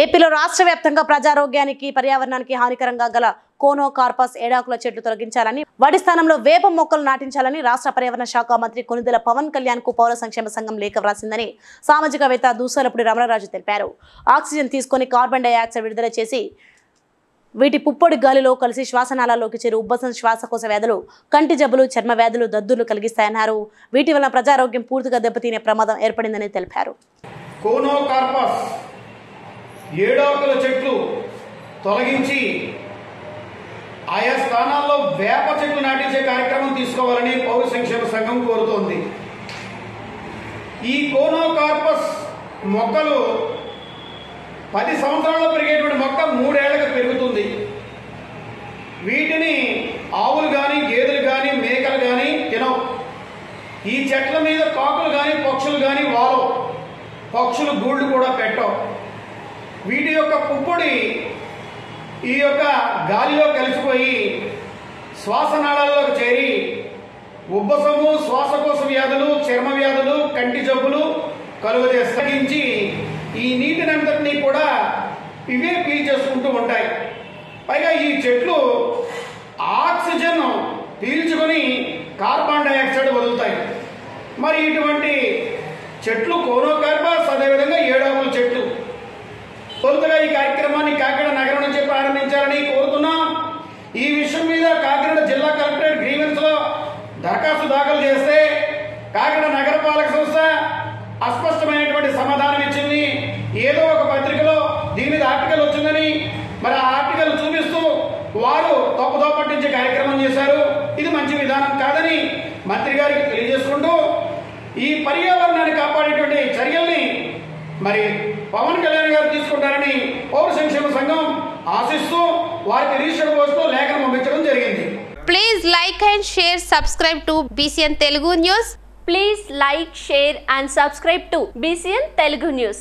ఏపీలో రాష్ట్ర వ్యాప్తంగా ప్రజారోగ్యానికి పర్యావరణానికి హానికరంగా గల కోనోకార్పస్ ఏడాకుల చెట్లు తొలగించాలని వాటి స్థానంలో వేప మొక్కలు నాటించాలని రాష్ట్ర పర్యావరణ శాఖ మంత్రి కొనిదెల పవన్ కళ్యాణ్ కు పౌర సంక్షేమ సంఘం లేఖ వ్రాసిందని సామాజికవేత్త దూసలపూడి రమణరాజు తెలిపారు. ఆక్సిజన్ తీసుకొని కార్బన్ డైఆక్సైడ్ విడుదల చేసి వీటి పుప్పొడి గాలిలో కలిసి శ్వాసనాళాల్లోకి చేరి ఉబ్బసం, శ్వాసకోశ వ్యాధులు, కంటి జబ్బులు, చర్మ వ్యాధులు, దద్దుర్లు కలిగిస్తాయన్నారు. వీటి వల్ల ప్రజారోగ్యం పూర్తిగా దెబ్బతినే ప్రమాదం ఏర్పడిందని తెలిపారు. కోనోకార్పస్ ఏడాకుల చెట్లు తొలగించి ఆయా స్థానాల్లో వేప చెట్లు నాటించే కార్యక్రమం తీసుకోవాలని పౌర సంక్షేమ సంఘం కోరుతోంది. ఈ కోనోకార్పస్ మొక్కలు 10 సంవత్సరాల్లో పెరిగేటువంటి మొక్క 3 ఏళ్లకు పెరుగుతుంది. వీటిని ఆవులు కానీ, గేదెలు కానీ, మేకలు కానీ తినవు. ఈ చెట్ల మీద కాకులు కానీ, పక్షులు కానీ వాలవు. పక్షులు గూళ్ళు కూడా పెట్టవు. వీటి యొక్క పుప్పొడి ఈ యొక్క గాలిలో కలిసిపోయి శ్వాసనాళాల్లోకి చేరి ఉబ్బసము, శ్వాసకోశ వ్యాధులు, చర్మ వ్యాధులు, కంటి జబ్బులు కలుగజేసి ఈ నీటినంతటినీ కూడా ఇవే పీల్చేసుకుంటూ ఉంటాయి. పైగా ఈ చెట్లు ఆక్సిజన్ పీల్చుకొని కార్బన్ డైఆక్సైడ్ వదులుతాయి. మరి ఇటువంటి చెట్లు కోనోకార్పస్, అదేవిధంగా ఏడాకుల చెట్లు తొలుతగా ఈ కార్యక్రమాన్ని కాకినాడ నగరం నుంచి ప్రారంభించాలని కోరుతున్నాం. ఈ విషయం మీద కాకినాడ జిల్లా కలెక్టరేట్ గ్రీవెన్స్ లో దరఖాస్తు దాఖలు చేస్తే కాకినాడ నగరపాలక సంస్థ అస్పష్టమైనటువంటి సమాధానం ఇచ్చింది. ఏదో ఒక పత్రికలో దీని మీద ఆర్టికల్ వచ్చిందని మరి ఆ ఆర్టికల్ చూపిస్తూ వారు తప్పుదో పట్టించే కార్యక్రమం చేశారు. ఇది మంచి విధానం కాదని మంత్రి గారికి తెలియజేసుకుంటూ ఈ పర్యావరణాన్ని కాపాడేటువంటి చర్యల్ని మరి పవన్ కళ్యాణ్ గారు తీసుకుంటారని పౌర సంక్షేమ సంఘం ఆశిస్తూ వారికి రిజిస్టర్ పోస్టులో లేఖను పంపించడం జరిగింది. Please like and share, subscribe to BCN Telugu News. Please like, share and subscribe to BCN Telugu News.